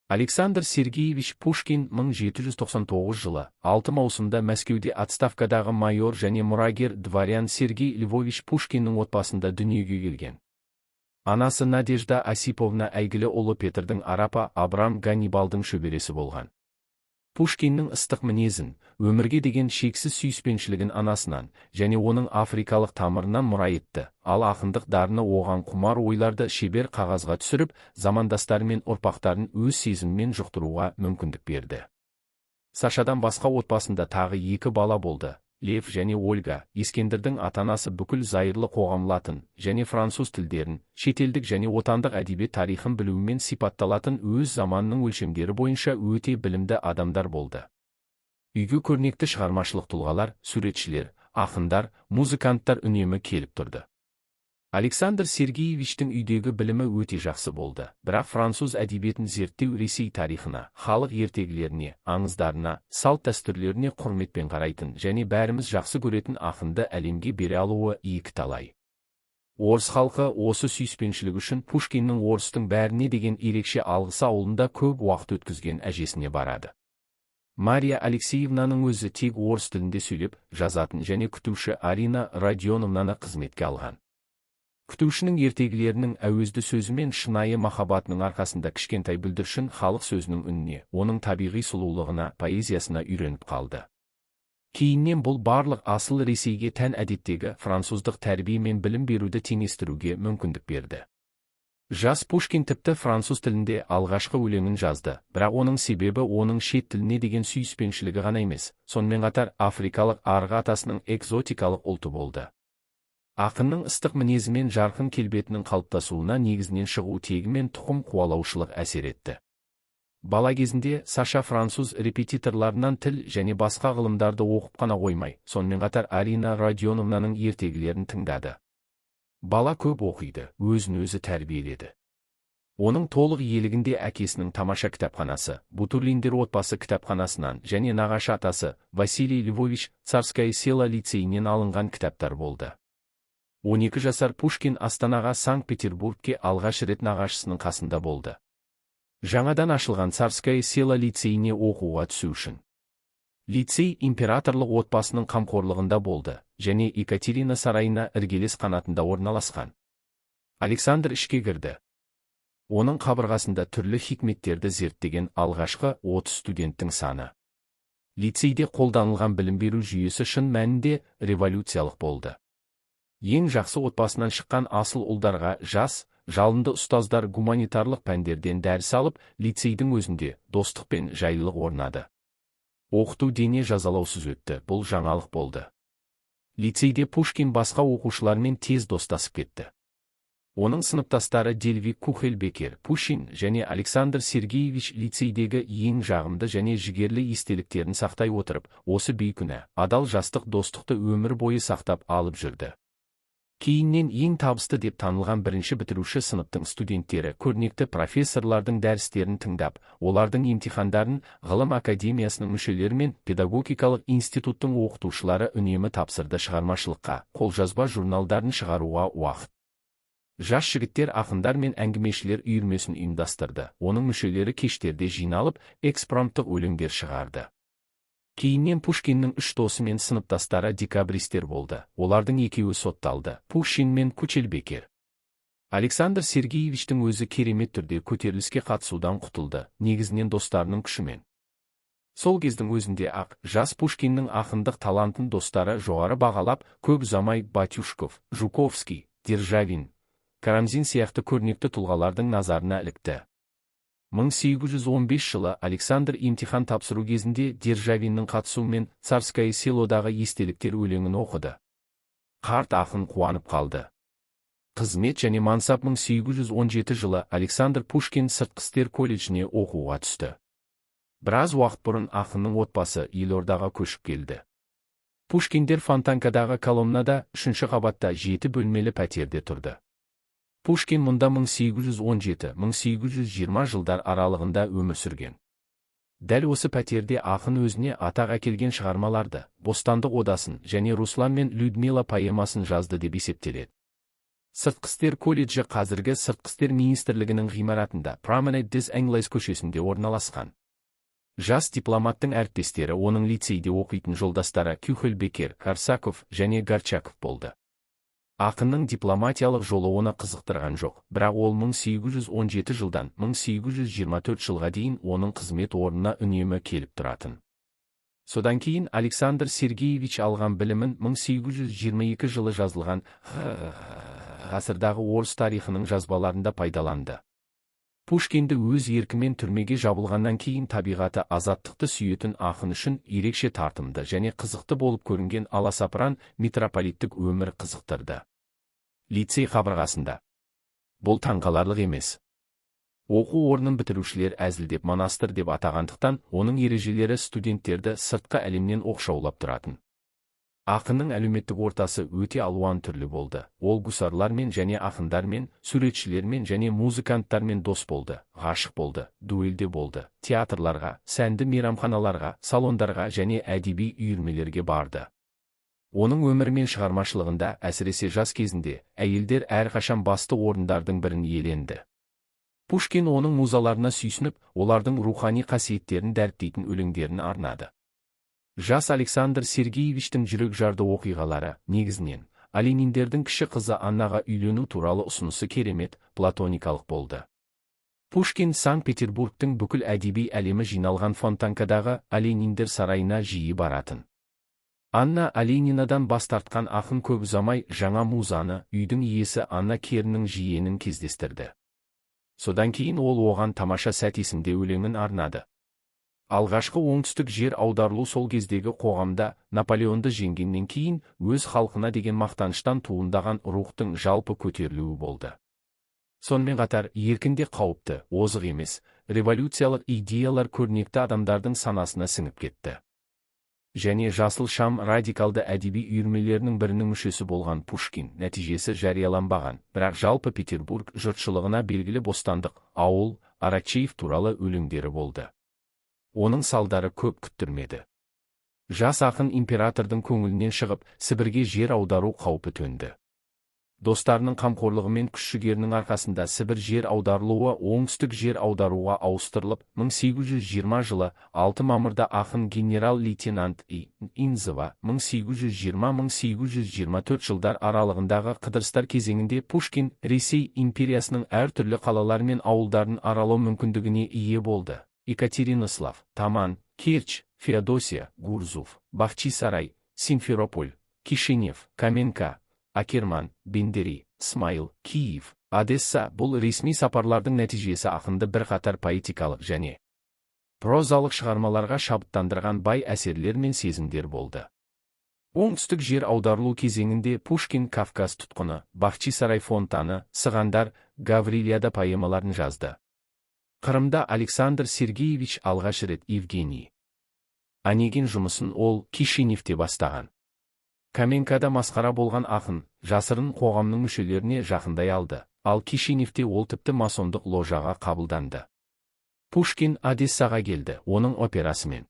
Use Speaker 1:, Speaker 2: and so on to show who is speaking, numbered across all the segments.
Speaker 1: Александр Сергеевич Пушкин 1799 жылы 6 маусымда Мәскеуде отставкадағы майор және мұрагер дворян Сергей Львович Пушкиннің отбасында дүниеге келген. Анасы Надежда Осиповна әйгілі ұлы Петрдің арапа Абрам Ганнибалдың шөбересі болған. Пушкиннің ыстық мінезін, өмірге деген шексіз сүйіспеншілігін анасынан, және оның африкалық тамырынан мұра етті, ал ақындық дарыны оған құмар ойларды шебер қағазға түсіріп, замандастары мен ұрпақтарын өз сезімімен жұқтыруға мүмкіндік берді. Сашадан басқа отбасында тағы 2 бала болды. Лев және Ольга. Ескендірдің ата-анасы бүкіл зайырлы қоғам латын және француз тілдерін, шетелдік және отандық әдебиет тарихын білуімен сипатталатын өз заманының өлшемдері бойынша өте білімді адамдар болды. Үйге көрнекті шығармашылық тұлғалар, суретшілер, ақындар, музыканттар үнемі келіп тұрды. Александр Сергеевичтің үйдегі білімі өте жақсы болды, бірақ француз әдебиетін зерттеу Ресей тарихына, халық ертегілеріне, аңыздарына, салт дәстүрлеріне құрметпен қарайтын және бәріміз жақсы көретін ақынды әлемге бере алуы екіталай. Орыс халқы осы сүйіспеншілік үшін Пушкиннің орыстың бәріне деген ерекше алғысы ауылында көп уақыт өткізген әжесіне барады. Мария Алексеевнаның өзі тек орыс тілінде сөйлеп, жазатын және күтуші Арина Родионовнаны қызметке алған. Күтушінің ертегілерінің әуезді сөзі мен шынайы махаббатының арқасында кішкентай бүлдіршін халық сөзінің үніне, оның табиғи сұлулығына, поэзиясына үйреніп қалды. Кейіннен бұл барлық асыл Ресейге тән әдеттегі француздық тәрбие мен білім беруді теңестіруге мүмкіндік берді. Жас Пушкин тіпті француз тілінде алғашқы өлеңін жазды, бірақ оның себебі оның шет тіліне деген сүйіспеншілігі ғана емес, сонымен қатар африкалық арғы атасының экзотикалық ұлты болды. Ақынның ыстық мінезі мен жарқын келбетінің қалыптасуына негізінен шығу тегі мен тұқым қуалаушылық әсер етті. Бала кезінде Саша француз репетиторларынан тіл және басқа ғылымдарды оқып қана қоймай, сонымен қатар Арина Родионовнаның ертегілерін тыңдады. Бала көп оқиды, өзін-өзі тәрбиеледі. Оның толық иелігінде әкесінің тамаша кітапханасы, Бутурлиндер отбасы кітапханасынан және нағашы атасы Василий Львович Царское село лицейінен алынған кітаптар болды. 12 жасар Пушкин Астанаға Санкт-Петербургке алғаш рет нағашысының қасында болды. Жаңадан ашылған Царское село лицейіне оқуға түсу үшін. Лицей императорлық отбасының қамқорлығында болды, және Екатерина сарайына іргелес қанатында орналасқан. Александр ішке кірді. Оның қабырғасында түрлі хикметтерді зерттеген алғашқы 30 студенттің саны. Лицейде қолданылған білім беру жүйесі шын мәнінде революциялық болды. Ең жақсы отбасынан шыққан асыл ұлдарға жас, жалынды ұстаздар гуманитарлық пәндерден дәріс алып, лицейдің өзінде достық пен жайлылық орнады. Оқыту дене жазалаусыз өтті, бұл жаңалық болды. Лицейде Пушкин басқа оқушылармен тез достасып кетті. Оның сыныптастары Дельвиг Кухельбекер, Пушкин және Александр Сергеевич лицейдегі ең жағымды және жігерлі естеліктерін сақтай отырып, осы бейкүнә, адал жастық достықты өмір бойы сақтап алып жүрді. Кейіннен ең табысты деп танылған бірінші бітіруші сыныптың студенттері көрнекті профессорлардың дәрістерін тыңдап, олардың емтихандарын ғылым академиясының мүшелері мен педагогикалық институттың оқытушылары үнемі тапсырды. Шығармашылыққа, қолжазба журналдарын шығаруға уақыт. Жас жігіттер ақындар мен әңгімешілер үйірмесін ұйымдастырды. Оның мүшелері кештерде жиналып, экспромттық өлеңдер шығарды. Кейіннен Пушкиннің 3 досы мен сыныптастары декабристер болды. Олардың екеуі сотталды, Пушкин мен Кучельбекер. Александр Сергеевичтің өзі керемет түрде көтеріліске қатысудан құтылды, негізінен достарының күшімен. Сол кездің өзінде ақ, жас Пушкиннің ақындық талантын достары жоғары бағалап, көп ұзамай Батюшков, Жуковский, Державин, Карамзин сияқты көрнекті тұлғалардың назарына ілікті. 1815 жылы Александр емтихан тапсыру кезінде Державиннің қатысуымен Царское селодағы естеліктер өлеңін оқыды. Қарт ақын қуанып қалды. Қызмет және мансап 1817 жылы Александр Пушкин сыртқы істер колледжіне оқуға түсті. Біраз уақыт бұрын ақынның отбасы елордаға көшіп келді. Пушкиндер Фонтанкадағы колоннада 3-ші қабатта 7 бөлмелі пәтерде тұрды. Пушкин мұнда 1817-1820 жылдар аралығында өмір сүрген. Дәл осы пәтерде ақын өзіне атақ әкелген шығармаларды, Бостандық одасын және Руслан мен Людмила поэмасын жазды деп есептеледі. Сыртқы істер колледжі қазіргі Сыртқы істер министрлігінің ғимаратында Promenade des Anglais көшесінде орналасқан. Жас дипломаттың әріптестері оның лицейде оқитын жолдастары Кюхельбекер, Корсаков және Горчаков болды. Ақынның дипломатиялық жолы оны қызықтырған жоқ, бірақ ол 1817 жылдан 1824 жылға дейін оның қызмет орнына үнемі келіп тұратын. Содан кейін Александр Сергеевич алған білімін 1822 жылы жазылған ғасырдағы орыс тарихының жазбаларында пайдаланды. Пушкинді өз еркімен түрмеге жабылғаннан кейін табиғаты азаттықты сүйетін ақын үшін ерекше тартымды және қызықты болып көрінген аласапыран митрополиттік өмір қызықтырды. Лицей қабырғасында. Бұл таңғаларлық емес. Оқу орнын бітірушілер әзілдеп монастыр деп атағандықтан, оның ережелері студенттерді сыртқы әлемнен оқшаулап тұратын. Ақынның әлеуметтік ортасы өте алуан түрлі болды. Ол гусарлармен және ақындармен, суретшілермен және музыканттармен дос болды, ғашық болды, дуэльде болды, театрларға, сәнді мейрамханаларға, салондарға және әдеби үйірмелерге барды. Оның өмірі мен шығармашылығында, әсіресе жас кезінде, әйелдер әрқашан басты орындардың бірін иеленді. Пушкин оның музаларына сүйсініп, олардың рухани қасиеттерін дәріптейтін өлеңдерін арнады. Жас Александр Сергеевичтің жүрек жарды оқиғалары, негізінен, Олениндердің кіші қызы Аннаға үйлену туралы ұсынысы керемет, платоникалық болды. Пушкин Санкт-Петербургтің бүкіл әдеби әлемі жиналған Фонтанкадағы Олениндер сарайына жиі баратын. Анна Оленинадан бас тартқан ақын көп ұзамай жаңа музаны, үйдің иесі Анна Кернің жиенін кездестірді. Содан кейін ол оған тамаша сәт есімде өлеңін арнады. Алғашқы оңтүстік жер аударылу сол кездегі қоғамда Наполеонды жеңгеннен кейін өз халқына деген мақтаныштан туындаған рухтың жалпы көтерілуі болды. Сонымен қатар, еркінде қауіпті, озық емес, революциялық идеялар көрнекті адамдардың санасына сіңіп кетті. Және Жасыл шам радикалды әдеби үйірмелерінің бірінің мүшесі болған Пушкин нәтижесі жарияланбаған, бірақ жалпы Петербург жұртшылығына белгілі бостандық, ауыл, Аракчеев туралы өлеңдері болды. Оның салдары көп күттірмеді. Жас ақын императордың көңілінен шығып, Сібірге жер аудару қаупі төнді. Достарының қамқорлығымен күш-жігерінің арқасында Сібір жер аударылуы оңтүстік жер аударуға ауыстырылып, 1820 жылы 6 мамырда ақын генерал-лейтенант Инзова 1820-1824 жылдар аралығындағы қыдырыстар кезеңінде Пушкин Ресей империясының әртүрлі қалалар мен ауылдарын аралау мүмкіндігіне ие болды. Екатеринослав, Таман, Керчь, Феодосия, Гурзуф, Бахчисарай, Симферополь, Кишинев, Каменка, Акерман, Бендери, Смайыл, Киев, Одесса. Бұл ресми сапарлардың нәтижесі ақынды бірқатар поэтикалық және прозалық шығармаларға шабыттандырған бай әсерлер мен сезімдер болды. Оңтүстік жер аударылу кезеңінде Пушкин Кавказ тұтқыны, Бахчисарай фонтаны, Сығандар, Гаврилияда поэмаларын жазды. Қырымда Александр Сергеевич алғаш рет Евгений Онегин жұмысын ол Кишиневте бастаған. Каменкада масқара болған ақын, жасырын қоғамның мүшелеріне жақындай алды, ал Кишиневте ол тіпті масондық ложаға қабылданды. Пушкин Одессаға келді, оның операсымен.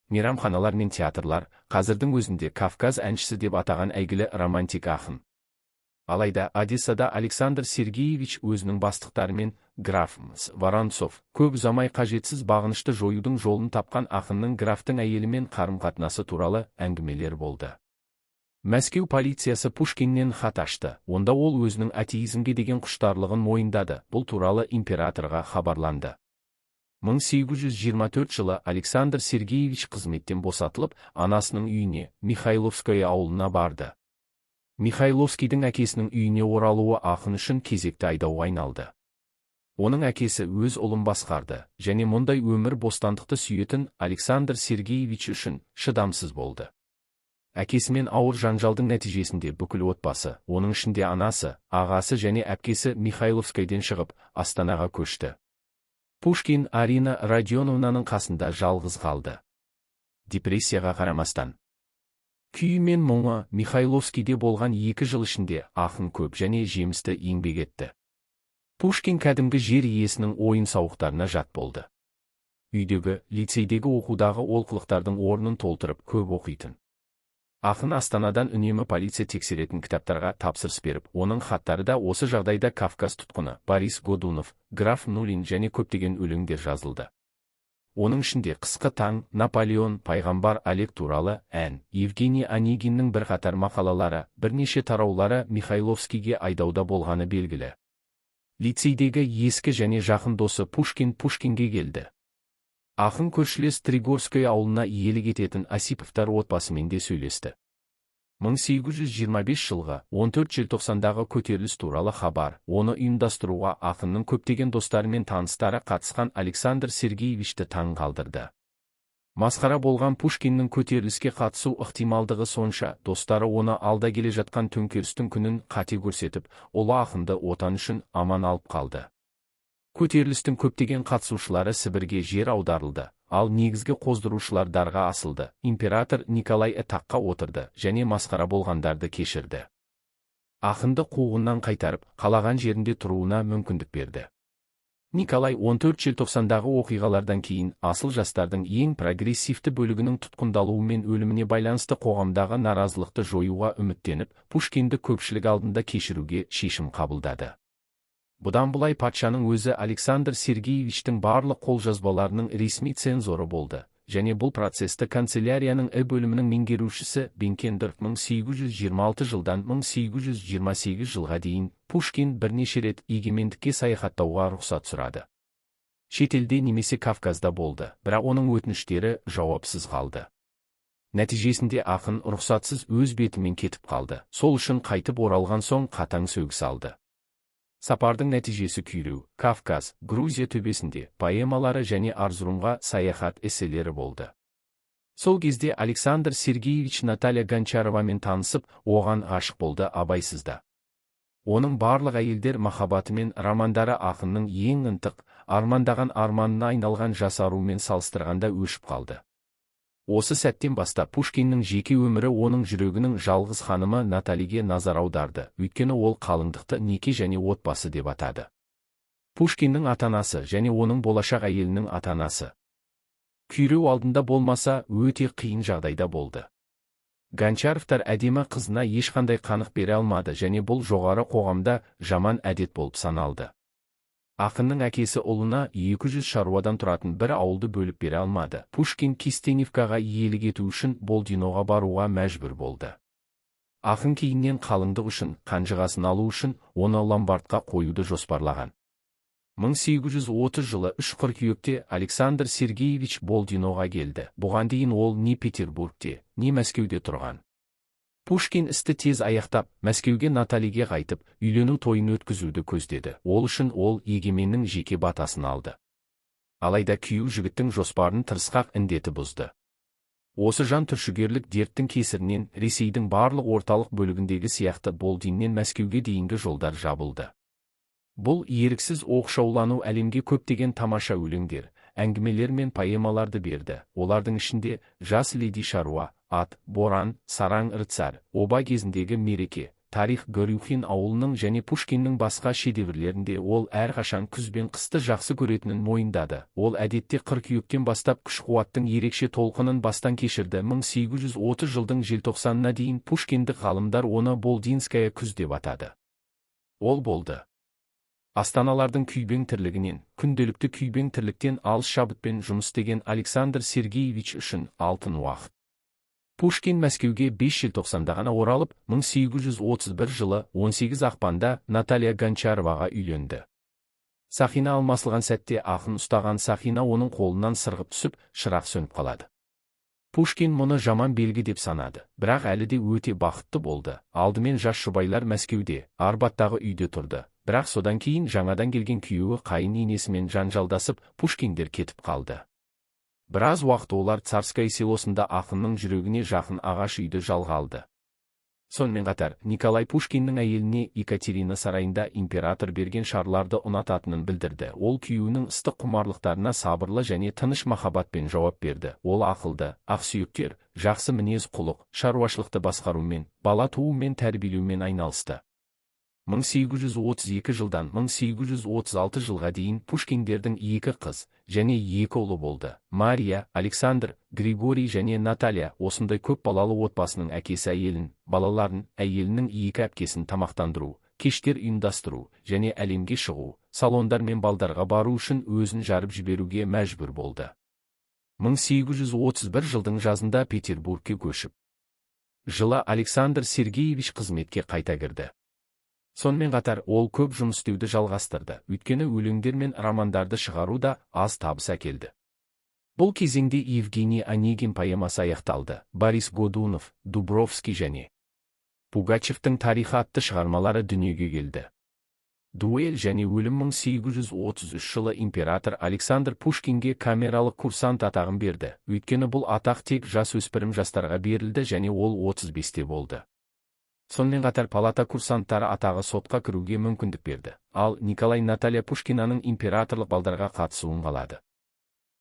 Speaker 1: Мейрамханалар мен театрлар, қазірдің өзінде Кавказ әншісі деп атаған әйгілі романтик ақын. Алайда Одессада Александр Сергеевич өзінің бастықтарымен граф Воронцов көп ұзамай қажетсіз бағынышты жоюдың жолын тапқан ақынның графтың әйелімен қарым-қатынасы туралы әңгімелер болды. Мәскеу полициясы Пушкиннен хат ашты, онда ол өзінің атеизмге деген құштарлығын мойындады, бұл туралы императорға хабарланды. 1824 жылы Александр Сергеевич қызметтен босатылып, анасының үйіне, Михайловское ауылына барды. Михайловскийдің әкесінің үйіне оралуы ақын үшін кезекті айдауға айналды. Оның әкесі өз ұлын басқарды, және мұндай өмір бостандықты сүйетін Александр Сергеевич үшін шыдамсыз болды. Әкесімен ауыр жанжалдың нәтижесінде бүкіл отбасы, оның ішінде анасы, ағасы және әпкесі Михайловскайден шығып, Астанаға көшті. Пушкин Арина Родионовнаның қасында жалғыз қалды. Депрессияға қарамастан күйі мен мұңы Михайловскийде болған 2 жыл ішінде ақын көп және жемісті еңбек етті. Пушкин кәдімгі жер иесінің ойын-сауықтарына жат болды. Үйдегі, лицейдегі оқудағы олқылықтардың орнын толтырып көп оқитын. Ақын Астанадан үнемі полиция тексеретін кітаптарға тапсырыс беріп, оның хаттары да осы жағдайда Кавказ тұтқыны, Борис Годунов, граф Нулин және көптеген өлеңдер жазылды. Оның ішінде «Қысқы таң», Наполеон, пайғамбар Олег туралы ән, Евгений Онегиннің бірқатар мақалалары, бірнеше тараулары Михайловскийге айдауда болғаны белгілі. Лицейдегі ескі және жақын досы Пушкинге келді. Ақын көршілес Тригорское ауылына иелік ететін Осиповтар отбасымен де сөйлесті. 1825 жылғы 14 желтоқсандағы көтеріліс туралы хабар, оны ұйымдастыруға ақынның көптеген достары мен таныстары қатысқан Александр Сергеевичті таң қалдырды. Масқара болған Пушкиннің көтеріліске қатысу ықтималдығы сонша, достары оны алда келе жатқан төңкерістің күнін қате көрсетіп, ұлы ақынды отан үшін аман алып қалды. Көтерілістің көптеген қатысушылары Сібірге жер аударылды, ал негізгі қоздырушылар дарға асылды. Император Николай таққа отырды және масқара болғандарды кешірді. Ақынды қуғыннан қайтарып, қалаған жерінде тұруына мүмкіндік берді. Николай 14 желтоқсандағы оқиғалардан кейін асыл жастардың ең прогрессивті бөлігінің тұтқындалуы мен өліміне байланысты қоғамдағы наразылықты жоюға үміттеніп, Пушкинді көпшілік алдында кешіруге шешім қабылдады. Бұдан бұлай патшаның өзі Александр Сергеевичтің барлық қолжазбаларының ресми цензоры болды, және бұл процесті канцелярияның бөлімінің меңгерушісі Бенкендорф 1826 жылдан 1828 жылға дейін Пушкин бірнеше рет егемендікке саяхаттауға рұқсат сұрады. Шетелде немесе Кавказда болды, бірақ оның өтініштері жауапсыз қалды. Нәтижесінде ақын рұқсатсыз өз бетімен кетіп қалды. Сол үшін қайтып оралған соң қатаң сөгіс алды. Сапардың нәтижесі күйреу, Кавказ, Грузия төбесінде поэмалары және Арзрумға саяхат эсселері болды. Сол кезде Александр Сергеевич Наталья Гончаровамен танысып, оған ғашық болды абайсызда. Оның барлық әйелдер махаббаты мен романдары ақынның ең ынтық, армандаған арманына айналған жас арумен салыстырғанда өшіп қалды. Осы сәттен бастап Пушкиннің жеке өмірі оның жүрегінің жалғыз ханымы Наталиге назар аударды, өйткені ол қалыңдықты неке және отбасы деп атады. Пушкиннің ата-анасы және оның болашақ әйелінің ата-анасы күйреу алдында болмаса өте қиын жағдайда болды. Гончаровтар әдемі қызына ешқандай қанық бере алмады және бұл жоғары қоғамда жаман әдет болып саналды. Ақынның әкесі ұлына 200 шаруадан тұратын бір ауылды бөліп бере алмады. Пушкин Кистеневкаға иелік ету үшін Болдиноға баруға мәжбүр болды. Ақын кейіннен қалыңдық үшін, қанжығасын алу үшін оны ломбардқа қоюды жоспарлаған. 1830 жылы 3 қыркүйекте Александр Сергеевич Болдиноға келді. Бұған дейін ол не Петербургте, не Мәскеуде тұрған. Пушкин істі тез аяқтап, Мәскеуге Наталиге қайтып, үйлену тойын өткізуді көздеді. Ол үшін ол егеменнің жеке батасын алды. Алайда күйеу жігіттің жоспарын тырысқақ індеті бұзды. Осы жан түршігерлік дерттің кесірінен Ресейдің барлық орталық бөлігіндегі сияқты Болдиннен Мәскеуге дейінгі жолдар жабылды. Бұл еріксіз оқшаулану әлемге көптеген тамаша өлеңдер, әңгімелер мен поэмаларды берді. Олардың ішінде «Жас леди шаруа», «Ат», «Боран», «Сараң рыцарь», «Оба кезіндегі мереке», «Тарих», Горюхин ауылының және Пушкиннің басқа шедеврлерінде ол әрқашан күз бен қысты жақсы көретінін мойындады. Ол әдетте қыркүйектен бастап күш-қуаттың ерекше толқынын бастан кешірді. 1830 жылдың желтоқсанына дейін пушкиндік ғалымдар оны Болдинская күз деп атады. Ол болды. Астаналардың күйбең тірлігінен, күнделікті күйбең тірліктен алыс шабытпен жұмыс істеген Александр Сергеевич үшін алтын уақыт. Пушкин Мәскеуге 5 желтоқсанда ғана оралып, 1831 жылы 18 ақпанда Наталья Гончароваға үйленді. Сақина алмасылған сәтте ақын ұстаған сақина оның қолынан сырғып түсіп, шырақ сөніп қалады. Пушкин мұны жаман белгі деп санады, бірақ әлі де өте бақытты болды. Алдымен жас жұбайлар Мәскеуде, Арбаттағы үйде тұрды. Бірақ содан кейін жаңадан келген күйеуі қайын енесімен жанжалдасып, Пушкиндер кетіп қалды. Біраз уақыт олар Царское селосында ақынның жүрегіне жақын ағаш үйді жалға алды. Сонымен қатар, Николай Пушкиннің әйеліне Екатерина сарайында император берген шарларды ұнататынын білдірді. Ол күйеуінің ыстық құмарлықтарына сабырлы және тыныш махаббатпен жауап берді. Ол ақылды, ақсүйектер, жақсы мінез құлық, шаруашылықты басқарумен, бала туумен тәрбиелеумен айналысты. 1832 жылдан 1836 жылға дейін Пушкиндердің 2 қыз және 2 ұлы болды. Мария, Александр, Григорий және Наталья осындай көп балалы отбасының әкесі әйелін, балаларын, әйелінің 2 әпкесін тамақтандыру, кештер ұйымдастыру және әлемге шығу, салондар мен балдарға бару үшін өзін жарып жіберуге мәжбүр болды. 1831 жылдың жазында Петербургке көшіп, жылы Александр Сергеевич қызметке қайта кірді. Сонымен қатар ол көп жұмыс істеуді жалғастырды, өйткені өлеңдер мен романдарды шығару да аз табыс әкелді. Бұл кезеңде Евгений Онегин поэмасы аяқталды. Борис Годунов, Дубровский және Пугачевтің тарихы атты шығармалары дүниеге келді. Дуэль және өлім 1833 жылы император Александр Пушкинге камералық курсант атағын берді, өйткені бұл атақ тек жасөспірім жастарға берілді және ол 35-те болды. Сонымен қатар палата курсанттары атағы сотқа кіруге мүмкіндік берді, ал Николай Наталья Пушкинаның императорлық балдарға қатысуын қалады.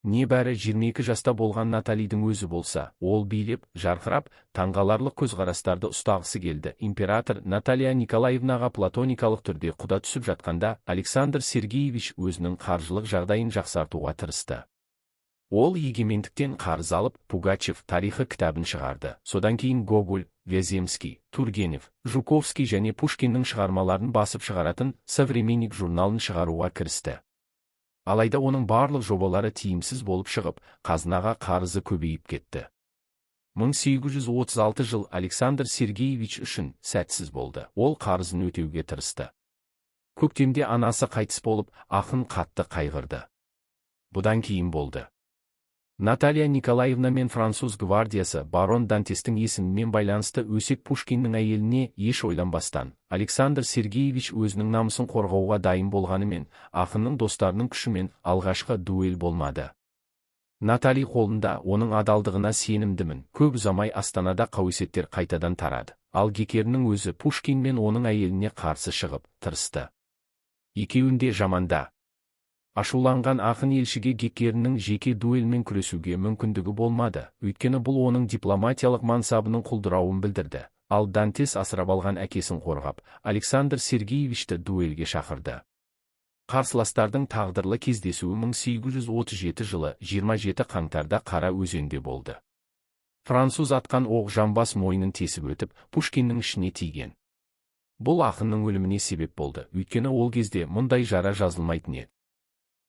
Speaker 1: Небәрі 22 жаста болған Наталидің өзі болса, ол билеп, жарқырап, таңғаларлық көзқарастарды ұстағысы келді. Император Наталья Николаевнаға платоникалық түрде құда түсіп жатқанда, Александр Сергеевич өзінің қаржылық жағдайын жақсартуға тырысты. Ол егемендіктен қарыз алып, Пугачев тарихы кітабын шығарды. Содан кейін Гоголь, Вяземский, Тургенев, Жуковский және Пушкиннің шығармаларын басып шығаратын «Современник» журналын шығаруға кірісті. Алайда оның барлық жобалары тиімсіз болып шығып, қазынаға қарызы көбейіп кетті. 1836 жыл Александр Сергеевич үшін сәтсіз болды. Ол қарызын өтеуге тырысты. Көктемде анасы қайтыс болып, ақын қатты қайғырды. Бұдан кейін болды. Наталья Николаевна мен француз гвардиясы барон Дантестің есімімен байланысты өсек Пушкиннің әйеліне еш ойланбастан, Александр Сергеевич өзінің намысын қорғауға дайын болғанымен, ақынның достарының күшімен алғашқы дуэль болмады. Натали қолында, оның адалдығына сенімдімін. Көп ұзамай Астанада қауесеттер қайтадан тарады. Ал Геккерінің өзі Пушкин мен оның әйеліне қарсы шығып, тырысты. Екеуінде жаманда. Ашуланған ақын елшіге Геккерінің жеке дуэльмен күресуге мүмкіндігі болмады, өйткені бұл оның дипломатиялық мансабының құлдырауын білдірді. Ал Дантес асырап алған әкесін қорғап, Александр Сергеевичті дуэльге шақырды. Қарсыластардың тағдырлы кездесуі 1837 жылы 27 қаңтарда Қара өзенде болды. Француз атқан оқ жамбас мойнын тесіп өтіп, Пушкиннің ішіне тиген. Бұл ақынның өліміне себеп болды, өйткені ол кезде мұндай жара жазылмайтын еді.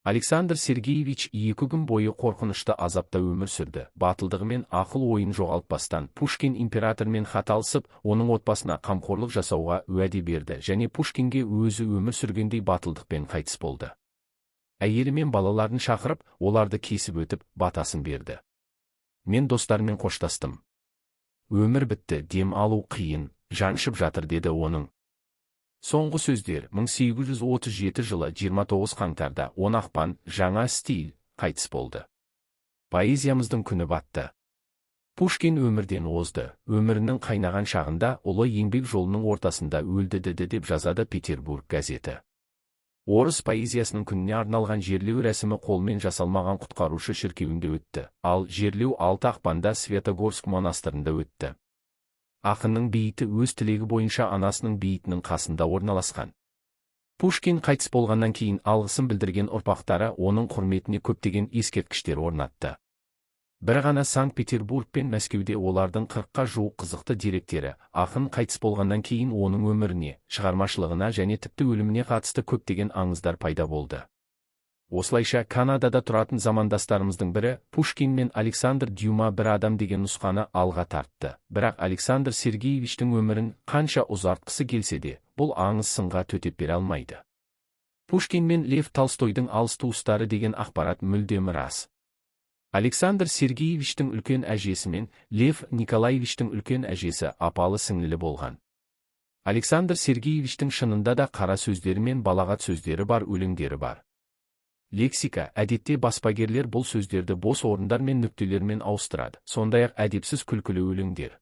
Speaker 1: Александр Сергеевич 2 күн бойы қорқынышты азапта өмір сүрді. Батылдығы мен ақыл ойын жоғалтпастан, Пушкин императормен хат алысып, оның отбасына қамқорлық жасауға уәде берді және Пушкинге өзі өмір сүргендей батылдықпен қайтыс болды. Әйелі мен балаларын шақырып, оларды кесіп өтіп, батасын берді. Мен достармен қоштастым. Өмір бітті, дем алу қиын, жаншып жатыр деді оның. Соңғы сөздер 1837 жылы 29 қаңтарда 10 ақпан жаңа стиль қайтыс болды. Поэзиямыздың күні батты. Пушкин өмірден озды. Өмірінің қайнаған шағында ұлы еңбек жолының ортасында өлді деп жазады Петербург газеті. Орыс поэзиясының күніне арналған жерлеу рәсімі қолмен жасалмаған құтқарушы шіркеуінде өтті, ал жерлеу 6 ақпанда Светогорск монастырында өтті. Ақынның бейіті өз тілегі бойынша анасының бейітінің қасында орналасқан. Пушкин қайтыс болғаннан кейін алғысын білдірген ұрпақтары оның құрметіне көптеген ескерткіштер орнатты. Бір ғана Санкт-Петербург пен Мәскеуде олардың 40-қа жуық қызықты деректері, ақын қайтыс болғаннан кейін оның өміріне, шығармашылығына және тіпті өліміне қатысты көптеген аңыздар пайда болды. Осылайша Канадада тұратын замандастарымыздың бірі Пушкин мен Александр Дюма бір адам деген нұсқаны алға тартты. Бірақ Александр Сергеевичтің өмірін қанша ұзартқысы келсе де, бұл аңыз сынға төтеп бере алмайды. Пушкин мен Лев Толстойдың алыс туыстары деген ақпарат мүлдем рас. Александр Сергеевичтің үлкен әжесі мен Лев Николаевичтің үлкен әжесі апалы сіңлілі болған. Александр Сергеевичтің шынында да қара сөздері мен балағат сөздері бар өлеңдері бар. Лексика, әдетте баспагерлер бұл сөздерді бос орындар мен нүктелермен ауыстырады, сондай-ақ әдепсіз күлкілі өлеңдер.